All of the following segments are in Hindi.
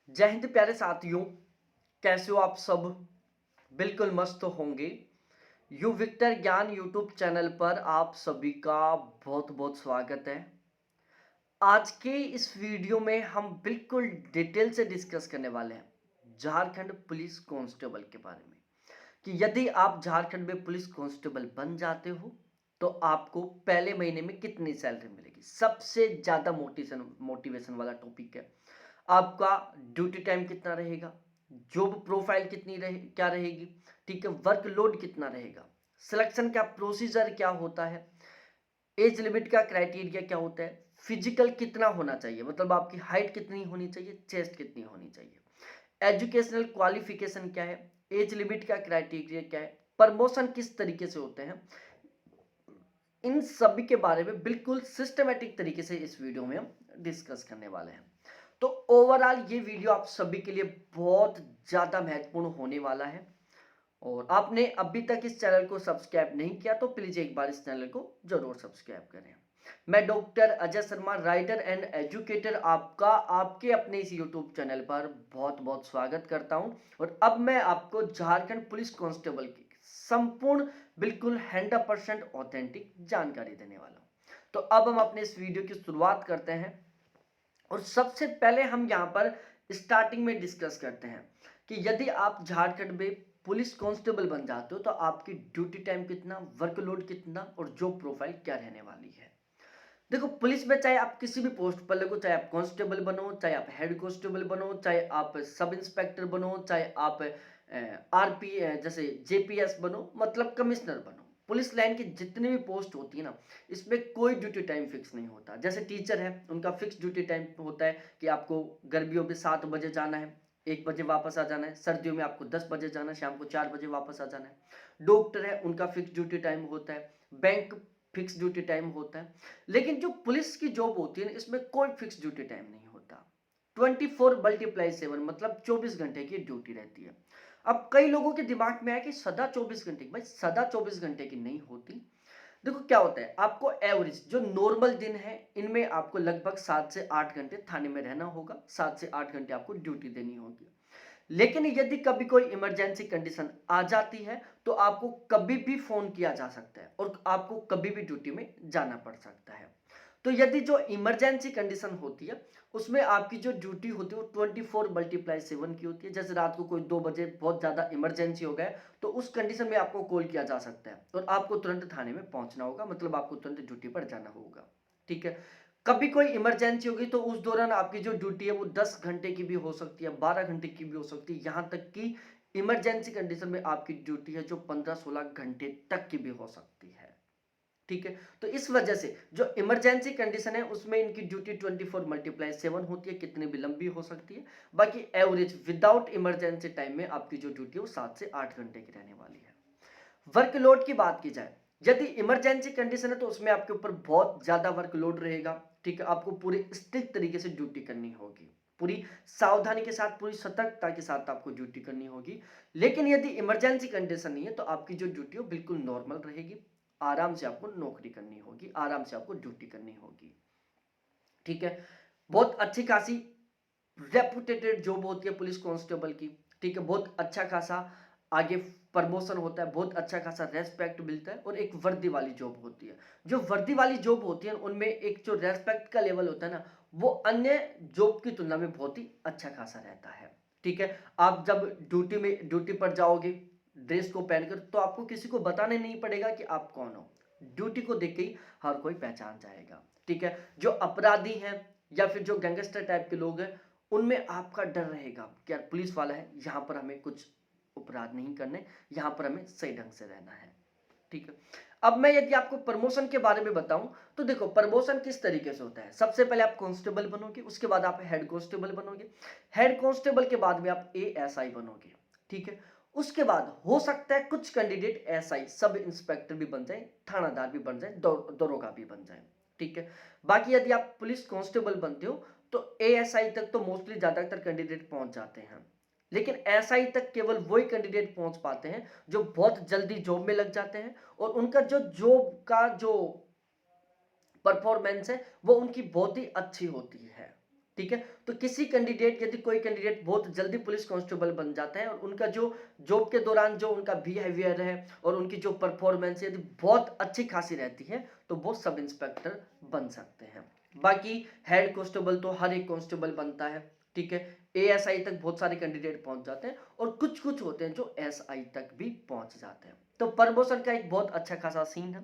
जय हिंद प्यारे साथियों। कैसे हो आप सब? बिल्कुल मस्त होंगे। यू विक्टर ज्ञान यूट्यूब चैनल पर आप सभी का बहुत बहुत स्वागत है। आज के इस वीडियो में हम बिल्कुल डिटेल से डिस्कस करने वाले हैं झारखंड पुलिस कांस्टेबल के बारे में कि यदि आप झारखंड में पुलिस कांस्टेबल बन जाते हो तो आपको पहले महीने में कितनी सैलरी मिलेगी। सबसे ज्यादा मोटिवेशन मोटिवेशन वाला टॉपिक है। आपका ड्यूटी टाइम कितना रहेगा, जॉब प्रोफाइल कितनी क्या रहेगी, ठीक है, वर्कलोड कितना रहेगा, सिलेक्शन का प्रोसीजर क्या होता है, एज लिमिट का क्राइटेरिया क्या होता है, फिजिकल कितना होना चाहिए, मतलब आपकी हाइट कितनी होनी चाहिए, चेस्ट कितनी होनी चाहिए, एजुकेशनल क्वालिफिकेशन क्या है, एज लिमिट का क्राइटेरिया क्या है, प्रमोशन किस तरीके से होते हैं, इन सभी के बारे में बिल्कुल सिस्टमेटिक तरीके से इस वीडियो में हम डिस्कस करने वाले हैं। तो ओवरऑल ये वीडियो आप सभी के लिए बहुत ज़्यादा महत्वपूर्ण होने वाला है और आपने अभी तक इस चैनल को सब्सक्राइब नहीं किया तो प्लीज़ एक बार इस चैनल को जरूर सब्सक्राइब करें। मैं doctor Ajay Sharma, writer and educator, आपका आपके अपने इस यूट्यूब चैनल पर बहुत बहुत स्वागत करता हूं। और अब मैं आपको झारखंड पुलिस कांस्टेबल की संपूर्ण बिल्कुल 100% ऑथेंटिक जानकारी देने वाला हूं। तो अब हम अपने इस वीडियो की शुरुआत करते हैं और सबसे पहले हम यहाँ पर स्टार्टिंग में डिस्कस करते हैं कि यदि आप झारखंड में पुलिस कांस्टेबल बन जाते हो तो आपकी ड्यूटी टाइम कितना, वर्कलोड कितना और जॉब प्रोफाइल क्या रहने वाली है। देखो, पुलिस में चाहे आप किसी भी पोस्ट पर लगो, चाहे आप कांस्टेबल बनो, चाहे आप हेड कांस्टेबल बनो, चाहे आप सब इंस्पेक्टर बनो, चाहे आप आरपी जैसे जेपीएस बनो, मतलब कमिश्नर बनो, पुलिस लाइन की जितनी भी पोस्ट होती है ना, इसमें कोई ड्यूटी टाइम फिक्स नहीं होता। जैसे टीचर है, उनका फिक्स ड्यूटी टाइम होता है कि आपको गर्मियों में 7 बजे जाना है, 1 बजे वापस आ जाना है, सर्दियों में आपको 10 बजे जाना है, शाम को 4 बजे वापस आ जाना है। डॉक्टर है, उनका फिक्स ड्यूटी टाइम होता है, बैंक फिक्स ड्यूटी टाइम होता है। लेकिन जो पुलिस की जॉब होती है ना, इसमें कोई फिक्स ड्यूटी टाइम नहीं होता। 24/7 मतलब 24 घंटे की ड्यूटी रहती है। अब कई लोगों के दिमाग में आया कि सदा 24 घंटे, भाई सदा 24 घंटे की नहीं होती। देखो क्या होता है, आपको एवरेज जो नॉर्मल दिन है इनमें आपको लगभग 7 से 8 घंटे थाने में रहना होगा, 7 से 8 घंटे आपको ड्यूटी देनी होगी। लेकिन यदि कभी कोई इमरजेंसी कंडीशन आ जाती है तो आपको कभी भी फोन किया जा सकता है और आपको कभी भी ड्यूटी में जाना पड़ सकता है। तो यदि जो इमरजेंसी कंडीशन होती है उसमें आपकी जो ड्यूटी होती है वो 24/7 की होती है। जैसे रात को कोई 2 बजे बहुत ज्यादा इमरजेंसी हो गया तो उस कंडीशन में आपको कॉल किया जा सकता है और आपको तुरंत थाने में पहुंचना होगा, मतलब आपको तुरंत ड्यूटी पर जाना होगा। ठीक है, कभी कोई इमरजेंसी होगी तो उस दौरान आपकी जो ड्यूटी है वो 10 घंटे की भी हो सकती है, 12 घंटे की भी हो सकती है, यहां तक कि इमरजेंसी कंडीशन में आपकी ड्यूटी है जो 15-16 घंटे तक की भी हो सकती है। ठीक है, तो इस वजह से जो इमरजेंसी कंडीशन है उसमें इनकी ड्यूटी 24/7 होती है, कितनी भी लंबी हो सकती है। बाकी एवरेज विदाउट इमरजेंसी टाइम में आपकी जो ड्यूटी है वो 7 से 8 घंटे की रहने वाली है। वर्कलोड की बात की जाए, यदि इमरजेंसी कंडीशन है तो उसमें आपके ऊपर बहुत ज्यादा वर्कलोड रहेगा। ठीक है, आपको पूरी स्ट्रिक्ट तरीके से ड्यूटी करनी होगी, पूरी सावधानी के साथ, पूरी सतर्कता के साथ आपको ड्यूटी करनी होगी। लेकिन यदि इमरजेंसी कंडीशन नहीं है तो आपकी जो ड्यूटी है बिल्कुल नॉर्मल रहेगी। आराम से आपको नौकरी करनी होगी, आराम से आपको ड्यूटी करनी होगी। ठीक है, बहुत अच्छी खासी रेपुटेटेड जॉब होती है पुलिस कांस्टेबल की। ठीक है, बहुत अच्छा खासा आगे प्रमोशन होता है, बहुत अच्छा खासा रेस्पेक्ट मिलता है और एक वर्दी वाली जॉब होती है। जो वर्दी वाली जॉब होती है उनमें एक जो रेस्पेक्ट का लेवल होता है ना, वो अन्य जॉब की तुलना में बहुत ही अच्छा खासा रहता है। ठीक है, आप जब ड्यूटी पर जाओगे ड्रेस को पहनकर तो आपको किसी को बताने नहीं पड़ेगा कि आप कौन हो। ड्यूटी को देख के ही हर कोई पहचान जाएगा। ठीक है, जो अपराधी हैं या फिर जो गैंगस्टर टाइप के लोग हैं उनमें आपका डर रहेगा कि यार पुलिस वाला है, यहां पर हमें कुछ अपराध नहीं करने, यहां पर हमें सही ढंग से रहना है। ठीक है, अब मैं यदि आपको प्रमोशन के बारे में बताऊं तो देखो प्रमोशन किस तरीके से होता है। सबसे पहले आप कांस्टेबल बनोगे, उसके बाद आप हेड कांस्टेबल बनोगे, हेड कांस्टेबल के बाद में आप एएसआई बनोगे। ठीक है, उसके बाद हो सकता है कुछ कैंडिडेट एसआई सब इंस्पेक्टर भी बन जाए, थानादार भी बन जाए, दरोगा भी बन जाए। ठीक है, बाकी यदि आप पुलिस कांस्टेबल बनते हो तो एएसआई तक तो मोस्टली ज्यादातर कैंडिडेट पहुंच जाते हैं। लेकिन एसआई तक केवल वही कैंडिडेट पहुंच पाते हैं जो बहुत जल्दी जॉब में लग जाते हैं और उनका जो जॉब का जो परफॉर्मेंस है वो उनकी बहुत ही अच्छी होती है। ठीक है। तो किसी कैंडिडेट, यदि कोई कैंडिडेट बहुत जल्दी पुलिस कांस्टेबल बन जाता है और उनका जो जॉब के दौरान जो उनका बिहेवियर है और उनकी जो परफॉर्मेंस यदि बहुत अच्छी खासी रहती है तो वो सब इंस्पेक्टर बन सकते हैं। बाकी हेड कांस्टेबल तो हर एक कांस्टेबल बनता है, ठीक है। एएसआई तक बहुत सारे कैंडिडेट पहुंच जाते हैं और कुछ कुछ होते हैं जो एसआई तक भी पहुंच जाते हैं। तो प्रमोशन का एक बहुत अच्छा खासा सीन है।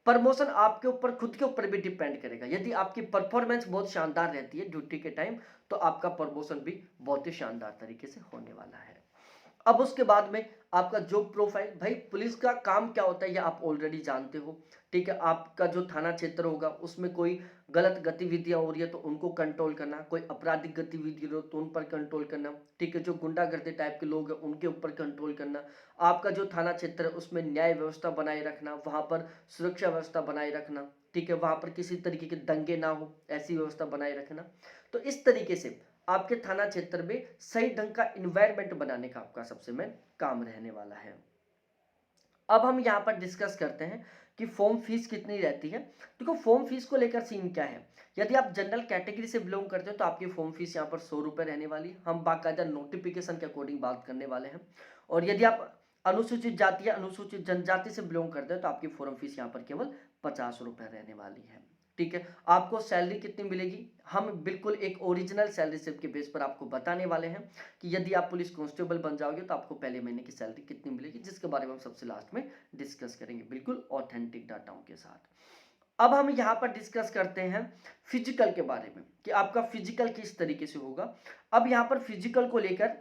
प्रमोशन आपके ऊपर, खुद के ऊपर भी डिपेंड करेगा। यदि आपकी परफॉर्मेंस बहुत शानदार रहती है ड्यूटी के टाइम तो आपका प्रमोशन भी बहुत ही शानदार तरीके से होने वाला है। अब उसके बाद में आपका जॉब प्रोफाइल, भाई पुलिस का काम क्या होता है ये आप ऑलरेडी जानते हो, ठीक है। आपका जो थाना क्षेत्र होगा उसमें कोई गलत गतिविधियां हो रही है तो उनको कंट्रोल करना, कोई आपराधिक गतिविधि हो तो उन पर कंट्रोल करना, ठीक है। जो गुंडागर्दी टाइप के लोग हैं उनके ऊपर कंट्रोल करना, आपका जो थाना क्षेत्र है उसमें न्याय व्यवस्था बनाए रखना, वहां पर सुरक्षा व्यवस्था बनाए रखना, ठीक है। वहां पर किसी तरीके के दंगे ना हो ऐसी व्यवस्था बनाए रखना। तो इस तरीके से आपके थाना क्षेत्र में सही ढंग का इन्वायरमेंट बनाने का आपका सबसे मेन काम रहने वाला है। अब हम यहाँ पर डिस्कस करते हैं कि फॉर्म फीस कितनी रहती है। देखो फॉर्म फीस को लेकर सीन क्या है, यदि आप जनरल कैटेगरी से बिलोंग करते हो तो आपकी फॉर्म फीस यहाँ पर 100 रुपये रहने वाली। हम बाकायदा नोटिफिकेशन के अकॉर्डिंग बात करने वाले हैं। और यदि आप अनुसूचित जाति या अनुसूचित जनजाति से बिलोंग करते हो तो आपकी फॉर्म फीस यहाँ पर केवल 50 रुपये रहने वाली है, ठीक है। आपको सैलरी कितनी मिलेगी, हम बिल्कुल एक ओरिजिनल सैलरी स्लिप के बेस पर आपको बताने वाले हैं कि यदि आप पुलिस कांस्टेबल बन जाओगे तो आपको पहले महीने की सैलरी कितनी मिलेगी, जिसके बारे में हम सबसे लास्ट में डिस्कस करेंगे बिल्कुल ऑथेंटिक डाटाओं के साथ। अब हम यहाँ पर डिस्कस करते हैं फिजिकल के बारे में कि आपका फिजिकल किस तरीके से होगा। अब यहाँ पर फिजिकल को लेकर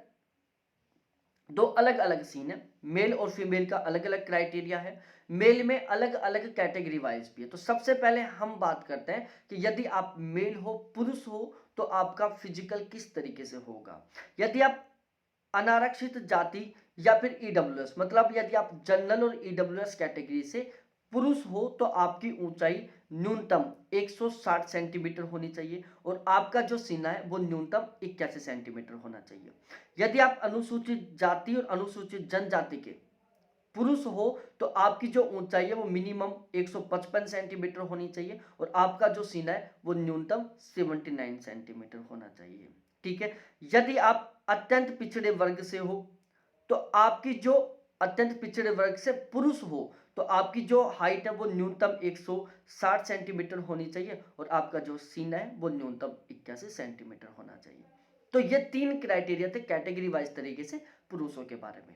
दो अलग अलग सीन है। मेल और फीमेल का अलग अलग क्राइटेरिया है, मेल में अलग अलग कैटेगरी वाइज भी है। तो सबसे पहले हम बात करते हैं कि यदि आप मेल हो, पुरुष हो, तो आपका फिजिकल किस तरीके से होगा। यदि आप अनारक्षित जाति या फिर ईडब्ल्यूएस, मतलब यदि आप जनरल और ईडब्ल्यूएस कैटेगरी से पुरुष हो तो आपकी ऊंचाई न्यूनतम 160 सेंटीमीटर होनी चाहिए और आपका जो सीना है वो न्यूनतम 81 सेंटीमीटर होना चाहिए। यदि आप अनुसूचित जाति और अनुसूचित जनजाति के पुरुष हो तो आपकी जो ऊंचाई है वो मिनिमम 155 सेंटीमीटर होनी चाहिए और आपका जो सीना है वो न्यूनतम 79 सेंटीमीटर होना चाहिए, ठीक है। यदि आप अत्यंत पिछड़े वर्ग से हो तो आपकी जो अत्यंत पिछड़े वर्ग से पुरुष हो तो आपकी जो हाइट है वो न्यूनतम 160 सेंटीमीटर होनी चाहिए और आपका जो सीना है वो न्यूनतम 81 सेंटीमीटर होना चाहिए। तो ये तीन क्राइटेरिया थे कैटेगरी वाइज तरीके से पुरुषों के बारे में।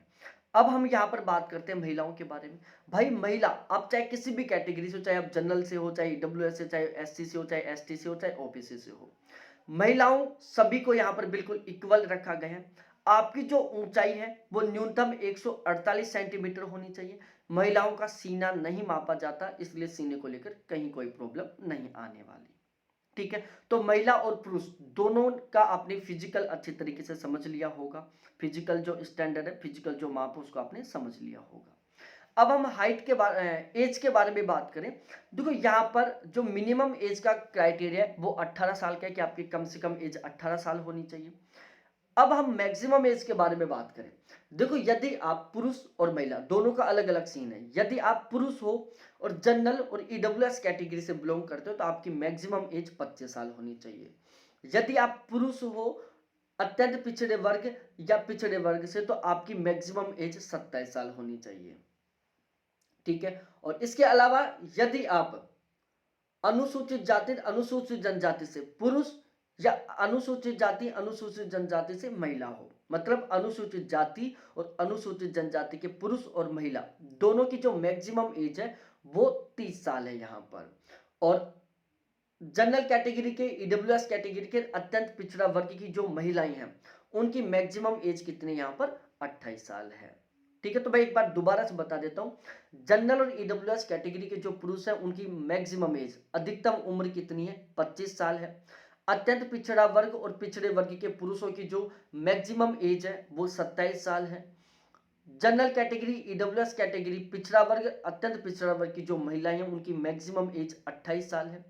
अब हम यहाँ पर बात करते हैं महिलाओं के बारे में। भाई महिला, आप चाहे किसी भी कैटेगरी से हो, चाहे आप जनरल से हो, चाहे डब्ल्यूएस से, चाहे एससी से हो, चाहे एसटी से हो, चाहे ओबीसी से हो, महिलाओं सभी को यहाँ पर बिल्कुल इक्वल रखा गया है। आपकी जो ऊंचाई है वो न्यूनतम 148 सेंटीमीटर होनी चाहिए। महिलाओं का सीना नहीं मापा जाता, इसलिए सीने को लेकर कहीं कोई प्रॉब्लम नहीं आने वाली, ठीक है। तो महिला और पुरुष दोनों का आपने फिजिकल अच्छी तरीके से समझ लिया होगा। फिजिकल जो स्टैंडर्ड है, फिजिकल जो माप है उसको आपने समझ लिया होगा। अब हम हाइट के बारे, एज के बारे में बात करें। देखो यहाँ पर जो मिनिमम एज का क्राइटेरिया है वो 18 साल का है कि आपकी कम से कम एज 18 साल होनी चाहिए। अब हम मैक्सिमम एज के बारे में बात करें। देखो यदि आप पुरुष और महिला दोनों का अलग अलग सीन है। यदि आप पुरुष हो और जनरल और ईडब्ल्यूएस कैटेगरी से बिलोंग करते हो तो आपकी मैक्सिमम एज 25 साल होनी चाहिए। यदि आप पुरुष हो अत्यंत पिछड़े वर्ग या पिछड़े वर्ग से तो आपकी मैक्सिमम एज 27 साल होनी चाहिए, ठीक है। और इसके अलावा यदि आप अनुसूचित जाति अनुसूचित जनजाति से पुरुष या अनुसूचित जाति अनुसूचित जनजाति से महिला हो, मतलब अनुसूचित जाति और अनुसूचित जनजाति के पुरुष और महिला दोनों की जो मैक्सिमम एज है वो 30 साल है यहाँ पर। और जनरल कैटेगरी के, ईडब्ल्यूएस कैटेगरी के अत्यंत पिछड़ा वर्ग की जो महिलाएं हैं उनकी मैक्सिमम एज कितनी यहाँ पर 28 साल है, ठीक है। तो मैं एक बार दोबारा से बता देता हूं। जनरल और ईडब्ल्यूएस कैटेगरी के जो पुरुष हैं उनकी मैक्सिमम एज, अधिकतम उम्र कितनी है, 25 साल है। अत्यंत पिछड़ा वर्ग और पिछड़े वर्ग के पुरुषों की जो मैक्सिमम एज है वो 27 साल है। जनरल कैटेगरी, ईडब्ल्यूएस कैटेगरी, पिछड़ा वर्ग, अत्यंत पिछड़ा वर्ग की जो महिलाएं हैं उनकी मैक्सिमम एज 28 साल है।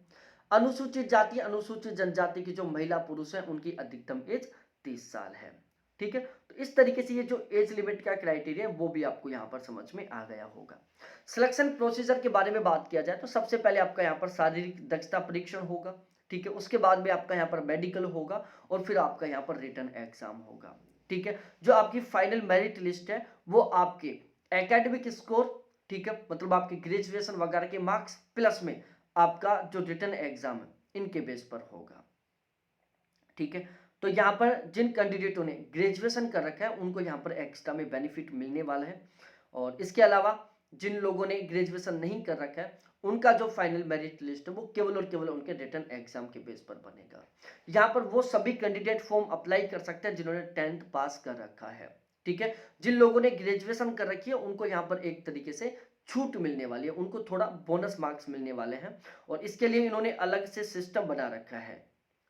अनुसूचित जाति अनुसूचित जनजाति की जो महिला पुरुष हैं उनकी अधिकतम एज 30 साल है, ठीक है। तो इस तरीके से ये जो एज लिमिट का क्राइटेरिया है वो भी आपको यहाँ पर समझ में आ गया होगा। सिलेक्शन प्रोसीजर के बारे में बात किया जाए तो सबसे पहले आपका यहाँ पर शारीरिक दक्षता परीक्षण होगा, ठीक है, उसके बाद में आपका यहाँ पर मेडिकल होगा और फिर आपका यहाँ पर रिटन एग्जाम होगा। ठीक है, जो आपकी फाइनल मेरिट लिस्ट है वो आपके एकेडमिक स्कोर, ठीक है, मतलब आपके ग्रेजुएशन वगैरह के मार्क्स प्लस में आपका जो रिटन एग्जाम है इनके बेस पर होगा। ठीक है, तो यहाँ पर जिन कैंडिडेटों ने ग्रेजुएशन कर रखा है उनको यहाँ पर एक्स्ट्रा में बेनिफिट मिलने वाला है, और इसके अलावा जिन लोगों ने ग्रेजुएशन नहीं कर रखा है उनका जो फाइनल मेरिट लिस्ट है वो केवल और केवल उनके रिटन एग्जाम के बेस पर बनेगा। यहाँ पर वो सभी कैंडिडेट फॉर्म अप्लाई कर सकते हैं जिन्होंने 10th पास कर रखा है। ठीक है, जिन लोगों ने ग्रेजुएशन कर रखी है उनको यहाँ पर एक तरीके से छूट मिलने वाली है, उनको थोड़ा बोनस मार्क्स मिलने वाले हैं, और इसके लिए इन्होंने अलग से सिस्टम बना रखा है।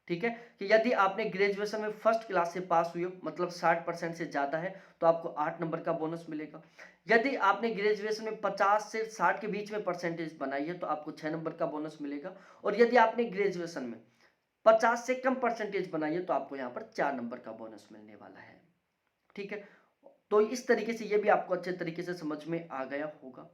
ठीक है, कि यदि आपने ग्रेजुएशन में फर्स्ट क्लास से पास हुई हो, मतलब 60% से ज़्यादा है, तो आपको 8 नंबर का बोनस मिलेगा। यदि आपने ग्रेजुएशन में 50 से 60 के बीच में परसेंटेज बनाई है तो आपको 6 नंबर का बोनस मिलेगा, और यदि आपने ग्रेजुएशन में 50 से कम परसेंटेज बनाई है तो आपको यहाँ पर 4 नंबर का बोनस मिलने वाला है। ठीक है, तो इस तरीके से ये भी आपको अच्छे तरीके से समझ में आ गया होगा।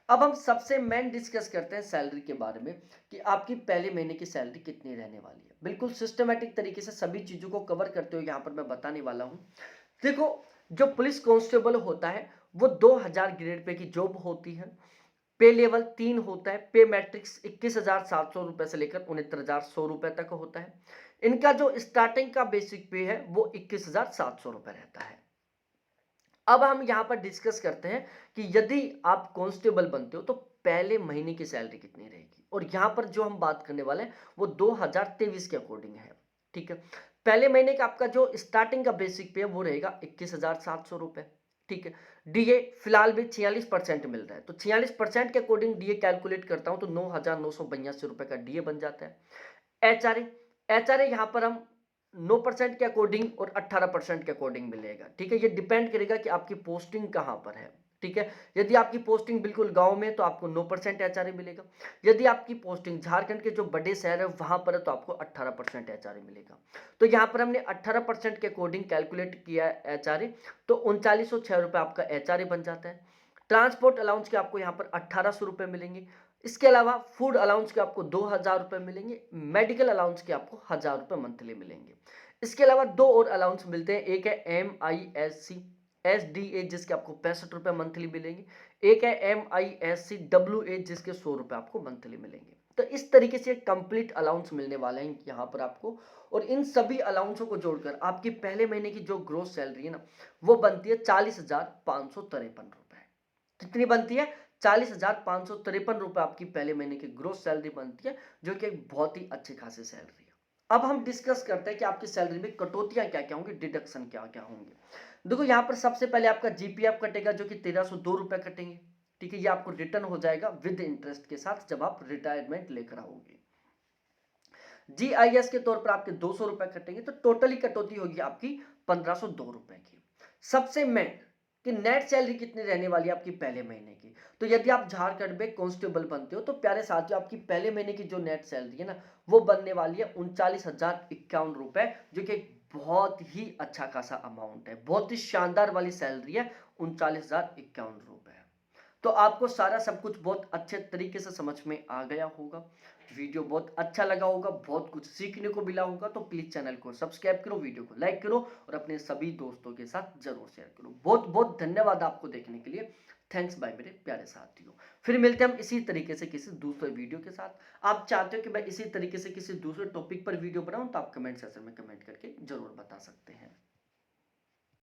अब हम सबसे मेन डिस्कस करते हैं सैलरी के बारे में, कि आपकी पहले महीने की सैलरी कितनी रहने वाली है। बिल्कुल सिस्टमेटिक तरीके से सभी चीजों को कवर करते हुए यहाँ पर मैं बताने वाला हूँ। देखो, जो पुलिस कांस्टेबल होता है वो 2000 ग्रेड पे की जॉब होती है। पे लेवल 3 होता है। पे मैट्रिक्स 21,700 रुपए से लेकर 69,100 रुपए तक होता है। इनका जो स्टार्टिंग का बेसिक पे है वो 21,700 रुपए रहता है। अब हम यहाँ पर डिस्कस करते हैं कि यदि आप कांस्टेबल बनते हो तो पहले महीने की सैलरी कितनी रहेगी, और यहाँ पर जो हम बात करने वाले हैं वो 2023 के अकॉर्डिंग है। ठीक है, पहले महीने का आपका जो स्टार्टिंग का बेसिक पे है वो रहेगा 21,700 रुपए। ठीक है, डीए फिलहाल भी 46% मिल रहा है, तो 46% के अकॉर्डिंग डीए कैलकुलेट करता हूं तो 9,982 रुपए का डीए बन जाता है। एचआरए, एचआरए यहाँ पर हम 9% के अकॉर्डिंग और 18% के अकॉर्डिंग मिलेगा। ठीक है, ये डिपेंड करेगा कि आपकी पोस्टिंग कहाँ पर है। ठीक है, यदि आपकी पोस्टिंग बिल्कुल गांव में तो आपको 9% एचआरए मिलेगा। यदि आपकी पोस्टिंग झारखंड के जो बड़े शहर है वहां पर है तो आपको 18% एचआरए मिलेगा। तो यहाँ पर हमने 18% के अकॉर्डिंग कैलकुलेट किया है एचआरए, तो 3906 रुपये आपका एचआरए बन जाता है। ट्रांसपोर्ट अलाउंस के आपको यहाँ पर 1800 रुपये मिलेंगे। इसके अलावा फूड अलाउंस के आपको 2000 रुपये मिलेंगे। मेडिकल अलाउंस के आपको 1000 रुपये मंथली मिलेंगे। इसके अलावा दो और अलाउंस मिलते हैं, एक है MISC SDA जिसके आपको 65 रुपये मंथली मिलेंगे, एक है MISC WA जिसके 100 रुपये आपको मंथली मिलेंगे। तो इस तरीके से कंप्लीट अलाउंस मिलने वाले हैं यहाँ पर आपको, और इन सभी अलाउंसों को जोड़कर आपकी पहले महीने की जो ग्रोस सैलरी है ना वो बनती है 40,553 रुपए। कितनी बनती है? 40,553 रुपए आपकी पहले महीने की ग्रोस सैलरी बनती है, जो कि एक बहुत ही अच्छी खासी सैलरी है। अब हम डिस्कस करते हैं कि आपकी सैलरी में कटौतियां क्या क्या होंगी, डिडक्शन क्या क्या होंगे। देखो, यहाँ पर सबसे पहले आपका जीपीएफ कटेगा जो कि 1302 रुपए कटेंगे। ठीक है, ये आपको रिटर्न हो जाएगा विद इंटरेस्ट के साथ जब आप रिटायरमेंट लेकर आओगे। जीआईएस के तौर पर आपके 200 रुपए कटेंगे, तो टोटली कटौती होगी आपकी 1502 रुपए की। सबसे मेन कि नेट सैलरी कितनी रहने वाली है आपकी पहले महीने की। तो यदि आप झारखंड में कांस्टेबल बनते हो तो प्यारे साथियों आपकी पहले महीने की जो नेट सैलरी है ना वो बनने वाली है 39,051 रुपए, जो कि बहुत ही अच्छा खासा अमाउंट है, बहुत ही शानदार वाली सैलरी है 39,051 रुपए। तो आपको सारा सब कुछ बहुत अच्छे तरीके से समझ में आ गया होगा। वीडियो बहुत अच्छा लगा होगा, बहुत कुछ सीखने को मिला होगा, तो प्लीज चैनल को सब्सक्राइब करो, वीडियो को लाइक करो और अपने सभी दोस्तों के साथ जरूर शेयर करो। बहुत बहुत धन्यवाद आपको देखने के लिए। थैंक्स बाय मेरे प्यारे साथियों। फिर मिलते हैं हम इसी तरीके से किसी दूसरे वीडियो के साथ। आप चाहते हो कि मैं इसी तरीके से किसी दूसरे टॉपिक पर वीडियो बनाऊं तो आप कमेंट सेक्शन में कमेंट करके जरूर बता सकते हैं।